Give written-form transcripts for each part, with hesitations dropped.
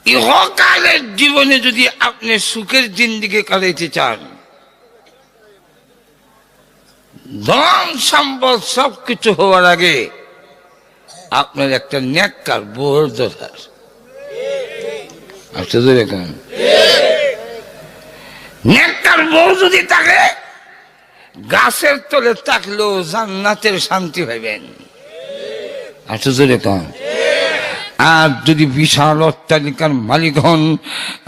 ইহকালের জীবনে যদি আপনি সুখের জিন্দিগি কাটাইতে চান, ধন সম্পদ সবকিছু হওয়ার আগে আপনার একটা নেককার বউর দরকার। নেককার বউ যদি থাকে, গাছের তলে থাকলেও জান্নাতের শান্তি পাইবেন। আর যদি বিশাল অট্টালিকার মালিক হন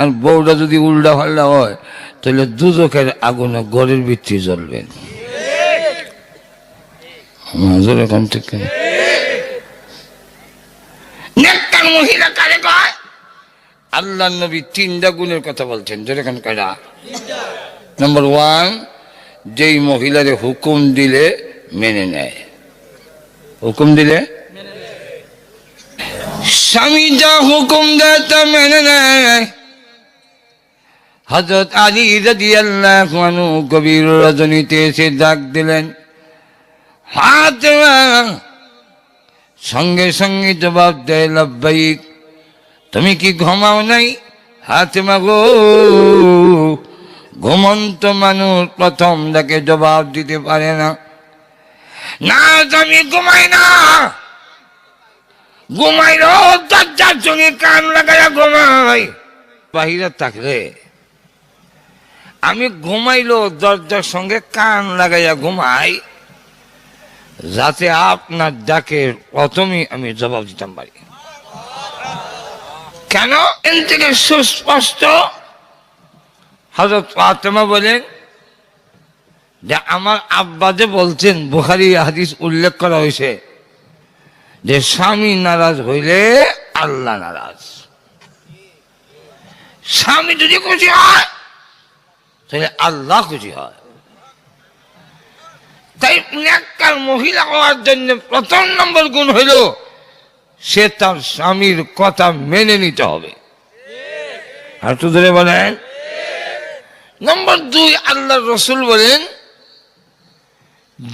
আর বউটা যদি উল্টা পাল্টা হয়, তাহলে দুজকের আগুনে ঘরের ভিত্তি জ্বলবেন। নেককার মহিলা কারে কয়? আল্লাহ নবী তিনটা গুণের কথা বলছেন, যেরকম কয়টা? নম্বর 1, যেই মহিলারে হুকুম দিলে মেনে নেয়। হুকুম দিলে স্বামী যা হুকুম দেয় তা মেনে নেয়। হযরত আলী রাদিয়াল্লাহু আনহু গভীর রজনীতে এসে ডাক দিলেন, ফাতেমা। সঙ্গে সঙ্গে জবাব দেয়, লাব্বাইক। তুমি কি ঘুমাও নাই? ফাতেমা গো, ঘুমন্ত মানুষ প্রথম ডাকে জবাব দিতে পারে না। না, আমি ঘুমাই না। ঘুমাইল দরজার সঙ্গে কান লাগাইয়া ঘুমাই। বাহিরে থাকলে আমি ঘুমাইলো দরজার সঙ্গে কান লাগাইয়া ঘুমাই, যাতে আপনার ডাকে প্রথমেই আমি জবাব দিতাম পারি। কেন? এর থেকে সুস্পষ্ট হযরত ফাতেমা বলেন যে আমার আব্বা যে বলছেন, বুখারী হাদিস উল্লেখ করা হয়েছে যে স্বামী নারাজ হইলে আল্লাহ নারাজ। স্বামী যদি খুশি হয় তাহলে আল্লাহ খুশি হয়। তাই নেককার মহিলা হওয়ার জন্য প্রথম নম্বর গুণ হইল সে তার স্বামীর কথা মেনে নিতে হবে। আর তো ধরে বলেন। নম্বর 2, আল্লাহর রাসূল বলেন,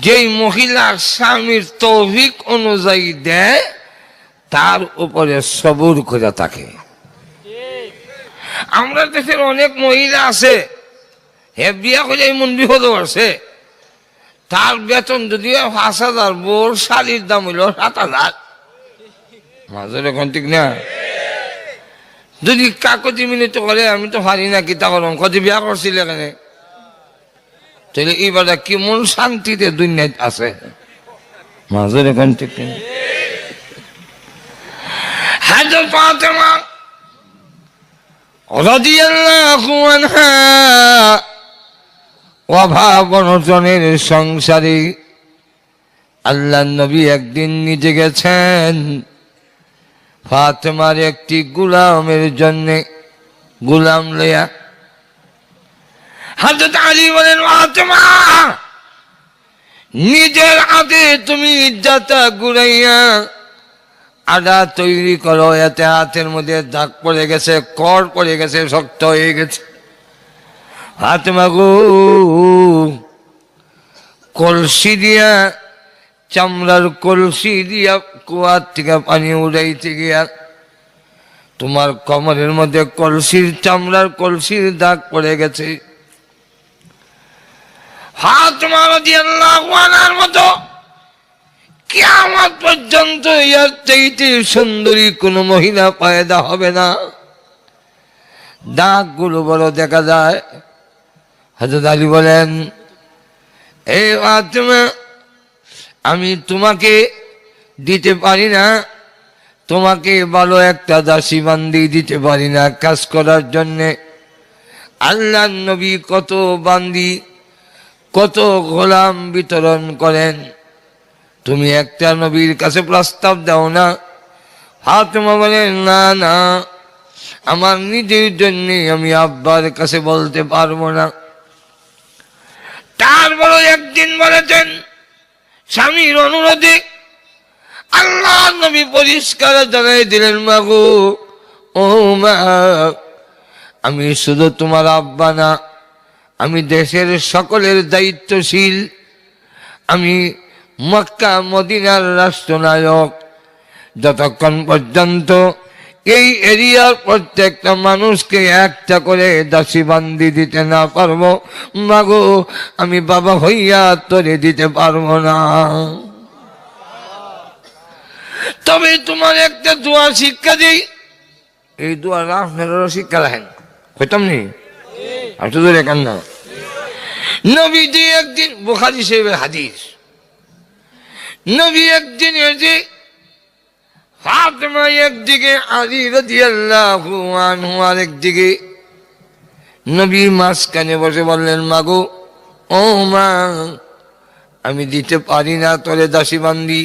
যেই মহিলা স্বামীর তৌফিক অনুযায়ী দেয় তার উপরে সবুর করে থাকে। আমরা দেশের অনেক মহিলা আছে, হে বিয়া করে এমন বিপদ আছে, তার বেতন যদিও 5,000, বোর শাড়ির দাম হইল 7,000। মাঝে এখন ঠিক না? যদি কাকতি মিনিট করে আমি তো পারি না, কি তা করলাম, কত বিয়া করছিল এখানে, তাহলে এইবার কেমন শান্তিতে দুনিয়ায় আছে। মাঝে এখন ঠিক না? হযরত ফাতেমা রাদিয়াল্লাহু আনহা অভাব অনটনের সংসারে আল্লাহ নবী একদিন নিজে গেছেন ফাতেমার একটি গোলামের জন্য, গোলাম লইয়া। হযরত আলী বলেন, ফাতেমা নিজের হাতে তুমি জাতা গুড়াইয়া আদা তৈরি করো, এতে হাতের মধ্যে দাগ পড়ে গেছে, কর পড়ে গেছে, শক্ত হয়ে গেছে। ফাতেমা গো, কলসি দিয়া, চামড়ার কলসি দিয়া কুয়ার থেকে পানি উড়াইতে গিয়া তোমার কোমরের মধ্যে কলসির, চামড়ার কলসির দাগ পড়ে গেছে। ফাতেমা রাদিয়াল্লাহু আনহার মতো কিয়ামত পর্যন্ত এর চাইতে সুন্দরী কোন মহিলা পয়দা হবে না। দাগগুলো বড় দেখা যায়। হযরত আলী বলেন, এই ফাতেমা, আমি তোমাকে দিতে পারি না, তোমাকে ভালো একটা দাসী বান্দি দিতে পারি না কাজ করার জন্যে। আল্লাহর নবী কত বান্দি, কত গোলাম বিতরণ করেন, তুমি একটা নবীর কাছে প্রস্তাব দাও না? ফাতেমা বলেন, না না, আমার নিজের জন্যে আমি আব্বার কাছে বলতে পারবো না। তারপর একদিন বলেছেন স্বামীর অনুরোধে, আল্লাহ নবী পরিষ্কার জানাই দিলেন, মাগো, ও মা, আমি শুধু তোমার আব্বা না, আমি দেশের সকলের দায়িত্বশীল, আমি মক্কা মদিনার রাষ্ট্রনায়ক। যতক্ষণ পর্যন্ত এই এরিয়ার প্রত্যেকটা মানুষকে একটা করে দাসী বান্দি দিতে না পারবো, মাগো আমি বাবা হইয়া তোরে দিতে পারবো না। তবে তোমার একটা দোয়া শিক্ষা দিই, এই দোয়া আপনারা শিক্ষা রাখেন, হইতাম নি আর শুধু রেখান না। নবীজি একদিন, বুখারী শরীফের হাদিস, নবী একদিন এসে ফাতেমা একদিকে, আলী রাদিয়াল্লাহু আনহু আরেকদিকে, নবীর মাঝখানে বসে বললেন, মাগো ও মা, আমি দিতে পারি না তোরে দাসী বান্দি,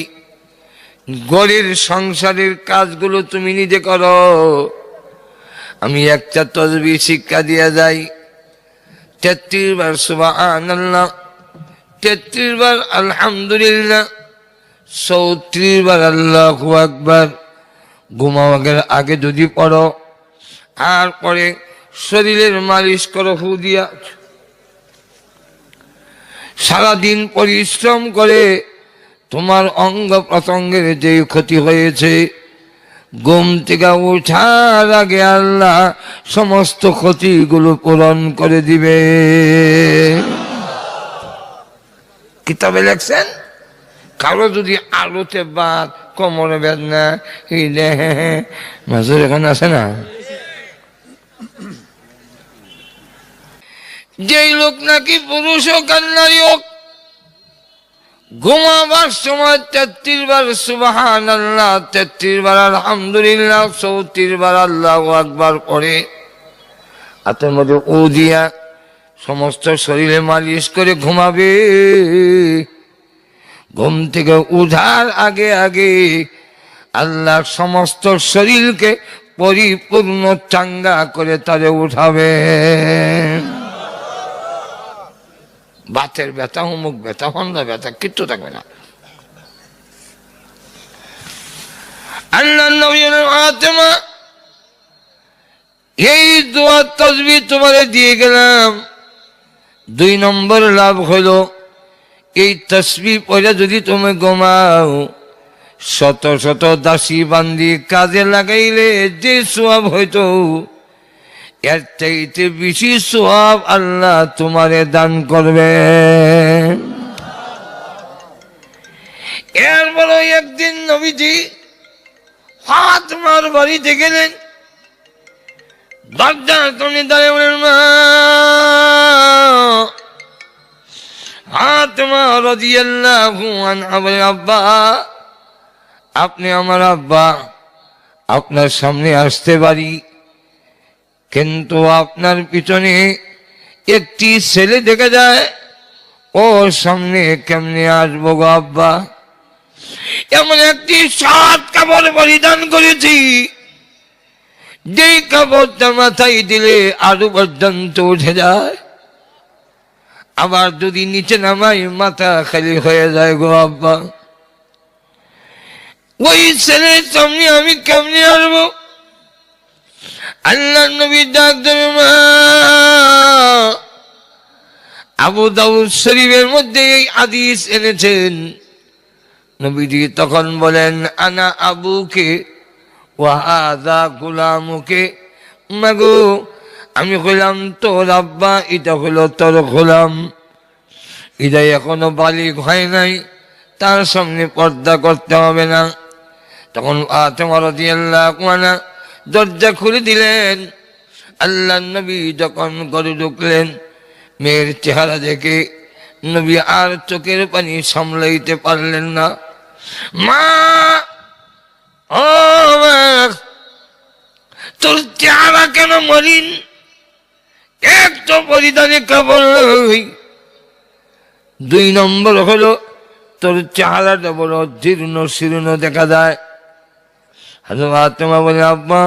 ঘরের সংসারের কাজগুলো তুমি নিজে করো, আমি একটা তাসবিহ শিক্ষা দিয়ে যাই, 33 বার সুবহানাল্লাহ, 33 বার আলহামদুলিল্লাহ, 34 বার আল্লাহু আকবার। ঘুমাওয়ার আগে যদি পড়ো, আর পরে শরীরের মালিশ করো ফু দিয়া। সারাদিন পরিশ্রম করে তোমার অঙ্গ প্রত্যঙ্গের যে ক্ষতি হয়েছে, ঘুম থেকে ওঠার আগে আল্লাহ সমস্ত ক্ষতিগুলো পূরণ করে দিবে। কিতাবে লেখছেন, কারো যদি আলোতে বাদ, কোমরে বেদনা, মাজুর এখানে আছে না, যেই লোক নাকি পুরুষ হোক আর নারী হোক, ঘুমাবার সময় 33 বার সুবহানাল্লাহ, 33 বার আলহামদুলিল্লাহ, 34 বার আল্লাহু আকবার করে হাতের মধ্যে উ দিয়া সমস্ত শরীরে মালিশ করে ঘুমাবে। ঘুম থেকে উঠার আগে আগে আল্লাহ সমস্ত শরীরকে পরিপূর্ণ চাঙ্গা করে তারে উঠাবে। বাতের ব্যথা, অমুক ব্যথা, হন্দা ব্যথা কিচ্ছু থাকবে না। আল্লাহ নবী ফাতেমা, এই দোয়া তাসবিহ তোমারে দিয়ে গেলাম, 2 নম্বর লাভ হলো, এই তাসবিহ পড়ে যদি তুমি ঘুমাও, শত শত দাসী বান্দি কাজে লাগাইলে যে সওয়াব হইতো, এর চাইতে বেশি সওয়াব আল্লাহ তোমারে দান করবে। এরপর একদিন নবীজি ফাতেমার বাড়িতে গেলেন, দরজার সামনে দাঁড়িয়ে বলেন, মা ফাতেমা রাদিয়াল্লাহু আনহা বলে, আব্বা আপনি আমার আব্বা, আপনার সামনে আসতে পারি, কিন্তু আপনার পিছনে একটি ছেলে দেখা যায়, ওর সামনে কেমনে আসবো গো আব্বা? এমন একটি 7 কাপড় পরিধান করেছি, যেই কাপড়টা মাথায় দিলে আরো পর্যন্ত উঠে যায়, আবার যদি নিচে নামাই মাথা খালি হয়ে যায় গো আব্বা। ওই ছেলের সামনে আমি কেমনে আসবো? আল্লাহ নবী ডাক দেবে, মা। আবু দাউদ শরীফের মধ্যে এই হাদিস এনেছেন, নবীজি তখন বলেন, আনা আবুকে ওয়া হাযা গুলামুকে, মাগো আমি হইলাম তোর আব্বা, এটা হলো তোর গোলাম, এটা এখনো বালিগ হয় নাই, তার সামনে পর্দা করতে হবে না। তখন ফাতেমা রাদিয়াল্লাহু আনহা দরজা খুলে দিলেন। আল্লাহ নবী যখন ঘরে ঢুকলেন, মেয়ের চেহারা দেখে নবী আর চোখের পানি সামলাইতে পারলেন না। মা, ও মা, তোর চেহারা কেন মলিন? একটু পরিধানে কাপড়। 2 নম্বর হলো, তোর চেহারাটা বড় জীর্ণ শীর্ণ দেখা যায়। ফাতেমা বলে, আব্বা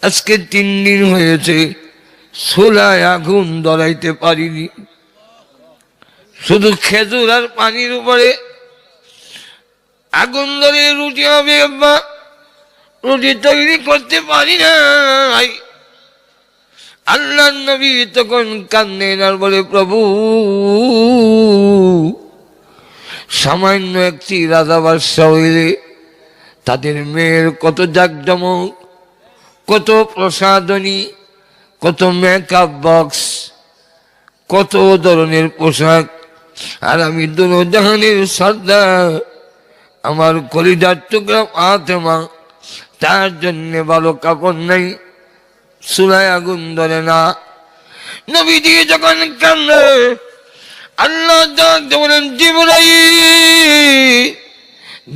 আজকে 3 দিন হয়েছে চুলায় আগুন ধরাইতে পারিনি, শুধু খেজুর আর পানির উপরে আগুন ধরে রুটি হবে আব্বা, রুটি তৈরি করতে পারি না। আল্লাহ নবী তখন কান্দেন আর বলে, প্রভু সামান্য একটি রাজা বাদশা হইলে তাদের মেয়ের কত জাকজমক, কত প্রসাধনী, কত মেকআপ বক্স, কত ধরনের পোশাক। আর আমি দুজাহানের সর্দার, আমার কলিজার টুকরা ফাতেমা, তার জন্য ভালো কাপড় নাই, চুলায় আগুন ধরে না। নবীজি যখন কান্দে, আল্লাহ বলেন জিবরাইল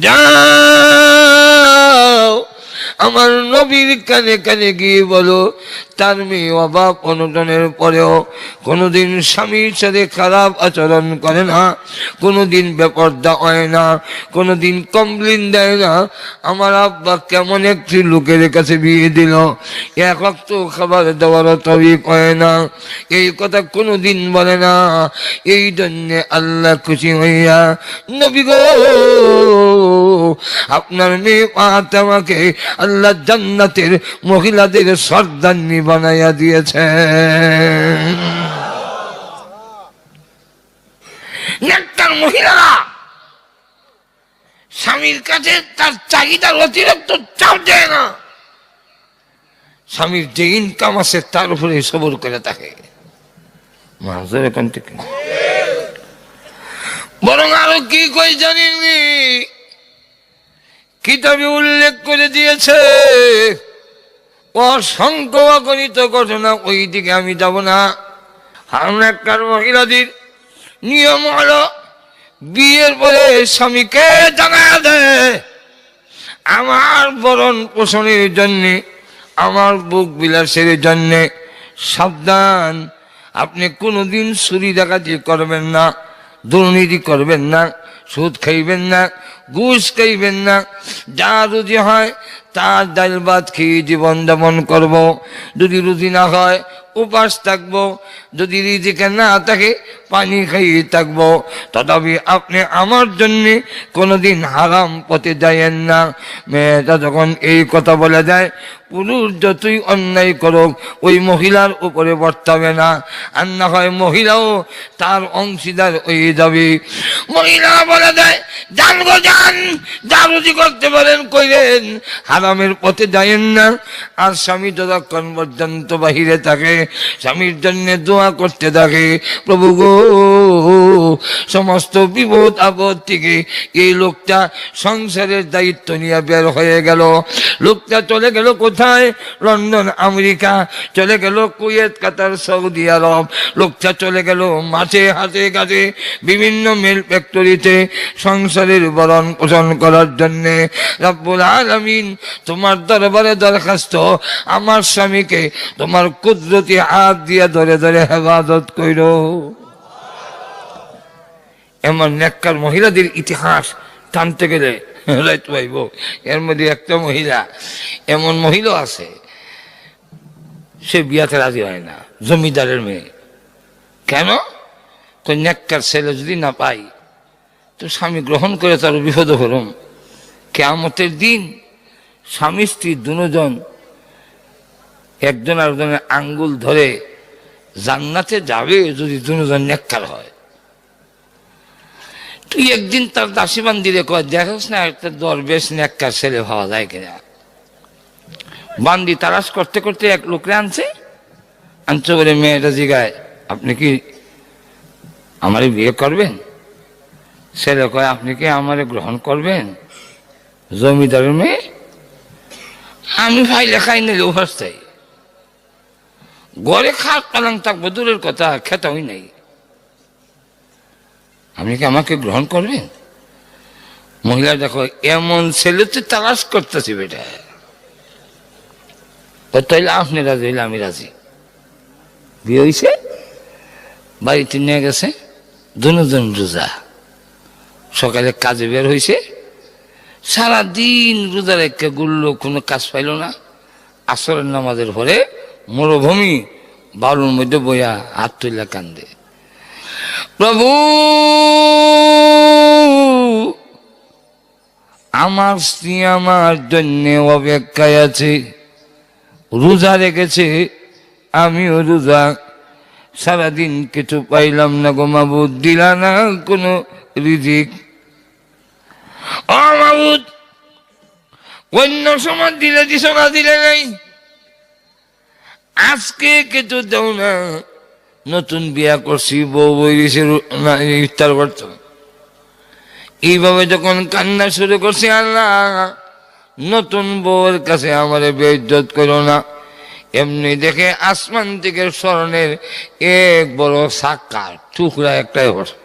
যাও আমার নবীর কানে কানে গিয়ে বলো, তার মেয়ে অভাব অনটনের পরেও কোনোদিন স্বামীর সাথে খারাপ আচরণ করে না, কোনোদিন বেপরদা হয় না, কোনোদিন কমপ্লেন দেয় না। আমার আব্বা কেমন একটি লোকের কাছে বিয়ে দিল, এক ওয়াক্ত খাবার দেওয়ারও তৌফিক হয় না, এই কথা কোনোদিন বলে না। এই জন্যে আল্লাহ খুশি হইয়া নবী গো আপনার মেয়ে ফাতেমাকে আল্লাহ জান্নাতের মহিলাদের সর্দারনি বানাইয়া দিয়েছে। নেককার মহিলারা স্বামীর কাছে তার চাহিদার অতিরিক্ত চাপ দেয় না, স্বামীর যে ইনকাম আছে তার উপরে সবর করে থাকে। মাঝের এখান থেকে বরং আরো কি কই জানিনি, কিতাবে উল্লেখ করে দিয়েছে অসংখ্য অগণিত ঘটনা, ওই দিকে আমি যাব না। নেককার মহিলাদের নিয়ম হলো বিয়ের পরে স্বামীকে জানা দেয়, আমার ভরণ পোষণের জন্যে, আমার বুক বিলাসের জন্যে সাবধান, আপনি কোনোদিন চুরি ডাকাতি করবেন না, দুর্নীতি করবেন না, সুদ খাইবেন না, ঘুষ খাইবেন না, যা রুজি হয় তার ডাল ভাত খেয়ে জীবন যাপন করব। যদি রুজি না হয় উপাস থাকবো, যদি রিজিকে না থাকে পানি খাইয়ে থাকবো, তথাপি আপনি আমার জন্যে কোনোদিন হারাম পথে যাইয়েন না। মেয়েটা যখন এই কথা বলে যায়, পুরুষ যতই অন্যায় করুক ওই মহিলার উপরে বর্তাবে না, আর না হয় মহিলাও তার অংশীদার হয়ে যাবে। মহিলা বলে দেয়, যান গো যান, যা রুজি করতে পারেন কইলেন, হারামের পথে যাইয়েন না। আর স্বামী যতক্ষণ পর্যন্ত বাহিরে থাকে স্বামীর জন্য দোয়া করতে থাকে, প্রভু গো সমস্ত বিপদ আপদ থেকে এই লোকটা সংসারের দায়িত্ব নিয়ে বের হয়ে গেল, লোকটা চলে গেল কোথায়, লন্ডন আমেরিকা, চলে গেল কুয়েত কাতার সৌদি আরব, লোকটা চলে গেল মাঠে হাতে কাজে বিভিন্ন মিল ফ্যাক্টরিতে সংসারের ভরণ পোষণ করার জন্যে। রব্বুল আলামিন তোমার দরবারে দরখাস্ত, আমার স্বামীকে তোমার কুদরতি হাত দিয়া ধরে ধরে হেফাজত কইরো। এমন নেককার মহিলাদের ইতিহাস টানতে গেলে পাইব। এর মধ্যে একটা মহিলা, এমন মহিলা আছে সে বিয়াতে রাজি হয় না, জমিদারের মেয়ে। কেন? তো নেককার ছেলে যদি না পাই তো স্বামী গ্রহণ করে তার বিপদ হরম। কিয়ামতের দিন স্বামী স্ত্রী দুজন একজন আরেকজনের আঙ্গুল ধরে জান্নাতে যাবে যদি দুজন নেককার হয়। তুই একদিন তার দাসীবান দিলে কয়, দেখোস না একটা দরবেশ নেককার ছেলে হওয়া যায় কিনা। বান্দি তালাশ করতে করতে এক লোকরে আনছে বলে মেয়েটা জিগায়, আপনি কি আমারে বিয়ে করবেন? ছেলে কয়, আপনি কি আমারে গ্রহণ করবেন? জমিদারের মেয়ে, আমি ভাই লেখাই নিলে অবস্থায় ঘরে খাট পালাং থাকবো, দূরের কথা খেতাই নাই, আপনি কি আমাকে গ্রহণ করবেন? মহিলা দেখো এমন ছেলে তো তালাশ করতেছি বেটা, তাইলে আপনি রাজি হইলে আমি রাজি। বিয়ে হয়েছে, বাড়িতে নিয়ে গেছে, দুজন রোজা, সকালে কাজে বের হয়েছে, সারাদিন রোজা রেখে গুললো, কোনো কাজ পাইল না। আসরের নামাজের পরে মরুভূমি বালুর মধ্যে বইয়া হাত তুলে কান্দে, প্রভু আমার স্ত্রী আমার জন্য অপেক্ষায় আছে, রোজা রেখেছে, আমিও রোজা, সারাদিন কিছু পাইলাম না গো মাবুদ, দিলা না কোনো রিজিক। ও মাবুদ, অন্য সময় দিলে দিছ না দিলে নাই, আজকে কিন্তু দেও না। নতুন বিয়া করছি, বউ বইছে ইফতার করতো, এইভাবে যখন কান্না শুরু করছি, আল্লাহ নতুন বউয়ের কাছে আমার বেইজ্জত করো না। এমনি দেখে আসমান থেকে স্মরণের এক বড় সাক্কা টুকরা একটাই বসে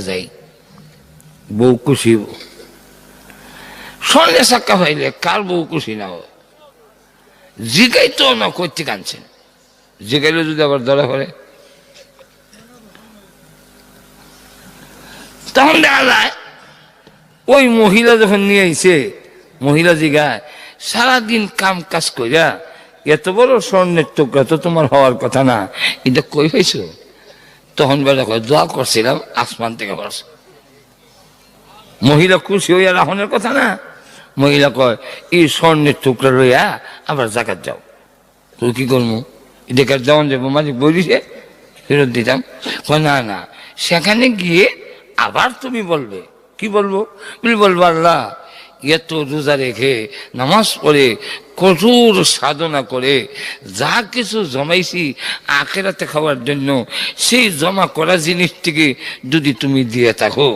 যাই, বউ খুশি। স্বর্ণের সাক্কা পাইলে কার বউ খুশি না হয়? জিগাই তো না করতে কানছেন, জিগাইলে যদি আবার ধরা পড়ে তখন দেখা যায় ওই মহিলা যখন নিয়ে আইছে, মহিলা জিগায় সারাদিন কাম কাজ কইরা এত বড় স্বর্ণের টুকরা তো তোমার হওয়ার কথা না, এটা কই হয়েছ? তখন বেলা কয় দোয়া করছিলাম আসমান থেকে বলছে। মহিলা খুশি হইয়া রাহনের কথা না, মহিলা কয় এই স্বর্ণের টুকরা লইয়া আবার জাকাত যাও। তুই কি করবো? এটাকার যেমন যাবো মালিক বলিছে ফেরত দিতাম। কয় না না, সেখানে গিয়ে আবার তুমি বলবে। কি বলবো? বলবো আল্লাহ এত রোজা রেখে নামাজ পড়ে কঠোর সাধনা করে যা কিছু জমাইছি আখেরাতে খাওয়ার জন্য, সেই জমা করা জিনিসটিকে যদি তুমি দিয়ে থাকো,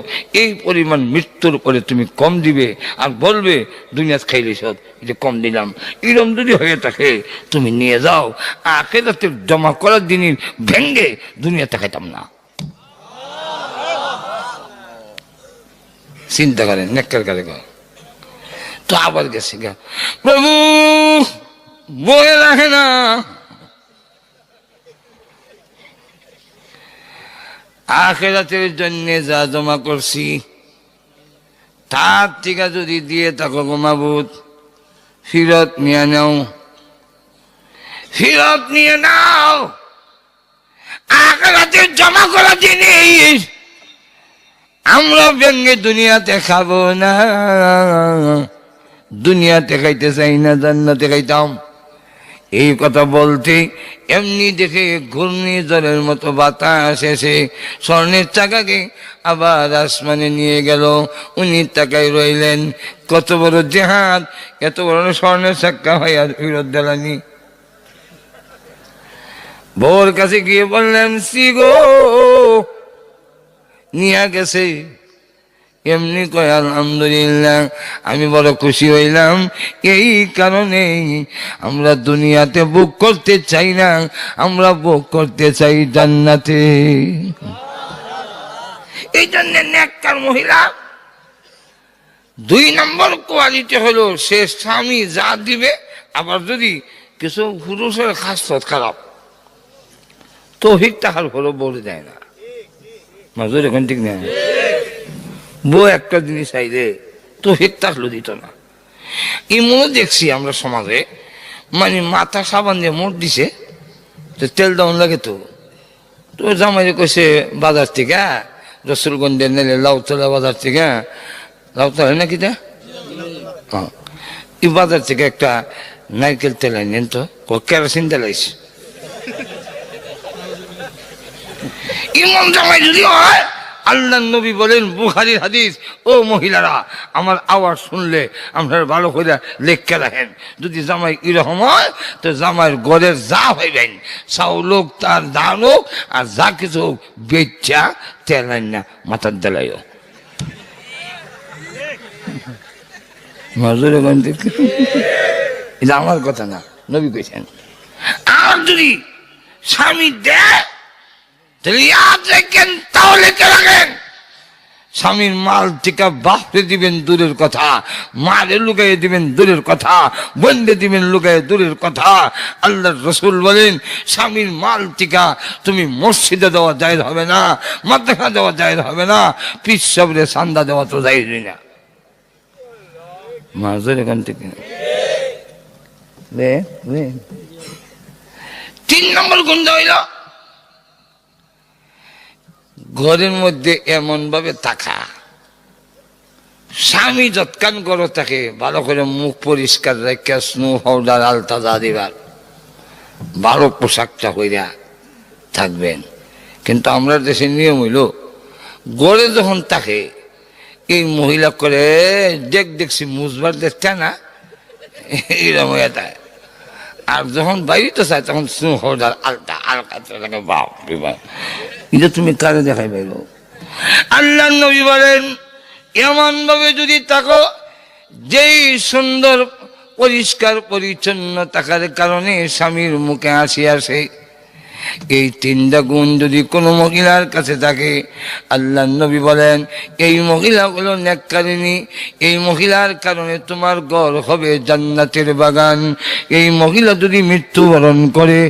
এই পরিমাণ মৃত্যুর পরে তুমি কম দিবে আর বলবে দুনিয়াতে খাইলে সব এটা কম দিলাম। এরকম যদি হয়ে থাকে তুমি নিয়ে যাও, আখেরাতে জমা করার জিনিস ভেঙ্গে দুনিয়াতে খাইতাম না। চিন্তা করেন নেককার কারে কর। তো আবার গেছে গা, প্রভু বয়ে রাখে না, আখেরাতের জন্য যা জমা করছি তার থেকে যদি দিয়ে থাকো গো মাবুদ, ফিরত নিয়ে নাও, ফিরত নিয়ে নাও। আখেরাতের জমা করা জিনিস আমরা ব্যঙ্গে দুনিয়াতে খাবো না, দুনিয়াতে খাইতে চাই না, জান্নাতে খাইতাম। এই কথা বলতে এমনি দেখে ঘূর্ণিঝড়ের মতো বাতাস এসে স্বর্ণের চাকাকে আবার আসমানে নিয়ে গেল। উনি তাকায় রইলেন, কত বড় জেহাদ, এত বড় স্বর্ণের চাকা হয় আর ফিরত দিলানি। বউর কাছে গিয়ে বললেন সিগো নিয়ে গেছে। এমনি কয় আলহামদুলিল্লাহ, আমি বড় খুশি হইলাম। এই কারণে আমরা দুনিয়াতে বুক করতে চাই না, আমরা বুক করতে চাই জান্নাতে। এই জন্য নেককার মহিলা 2 নম্বর কোয়ালিটি হলো সে স্বামী যা দিবে, আবার যদি কিছু পুরুষের খাসলত খারাপ তৌফিক তাহার হলো বলে দেয় না। মাজুর এখন ঠিক না, বউ একটা জিনিস চাইলে তৌফিক থাকলো দিত না। এমনও দেখছি আমরা সমাজে, মানে মাথা সাবান দিয়ে মোট দিছে, তো তেল দাউন লাগে, তো তো জামাই কইছে বাজার থেকে রসুলগঞ্জে নেলে লাউতলা বাজার থেকে, লাউতলা নাকি তা এই বাজার থেকে একটা নারকেল তেল আনেন, তো কেরোসিন তেল আইছে। ইমাম জামাই যদি হয়, আল্লাহ নবী বলেন বুখারীর হাদিস, ও মহিলারা আমার আওয়াজ শুনলে আপনারা ভালো করে লেখকে রাখেন। যদি জামাই এরকম হয় তো জামাইয়ের ঘরের যা হইবেন, চাউল হোক তার ধান হোক আর যা কিছু হোক, বেচা তেল আইন না মাথার দেলাইও। এটা আমার কথা না, নবী কইছেন। আর যদি স্বামী দেয় তাহলে রাখেন, স্বামীর মাল টিকা বাপরে দিবেন দূরের কথা, মারে লুকাইয়ে দিবেন দূরের কথা, বন্ধে দিবেন লুকাইয়ে দূরের কথা। আল্লাহর রসুল বলেন স্বামীর মাল টিকা তুমি মসজিদে দেওয়া জায়েজ হবে না, মাদ্রাসা দেওয়া জায়েজ হবে না, পীর সাহেবের চান্দা দেওয়া তো জায়েজ না। মাজুর এখান থেকে 3 নম্বর গুণ হইল ঘরের মধ্যে এমন ভাবে থাকা, স্বামী যৎকান করো তাকে ভালো করে মুখ পরিষ্কার রেখে স্নো পাউডার আলতা যা দিবার, ভালো পোশাকটা হইয়া থাকবেন। কিন্তু আমরা দেশের নিয়ম হইল ঘরে যখন থাকে এই মহিলা করে দেখছি মুজবার দেখতে না এইরকম এটা। আর যখন বাইরে চায় তখন সুহদার আলটা আলকা বাপ এটা তুমি কারে দেখাই বাইর। আল্লাহ নবী বলেন এমন ভাবে যদি তাকো যেই সুন্দর পরিষ্কার পরিচ্ছন্ন থাকার কারণে স্বামীর মুখে হাসি আসে, এই তিনটা গুণ যদি কোনো মহিলার কাছে থাকে, আল্লাহ নবী বলেন এই মহিলা হলো নেককারিনী। এই মহিলার কারণে তোমার ঘর হবে জান্নাতের বাগান। এই মহিলা যদি মৃত্যুবরণ করে,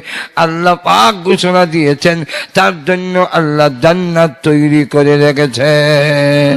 আল্লাহ পাক ঘোষণা দিয়েছেন তার জন্য আল্লাহ জান্নাত তৈরি করে রেখেছেন।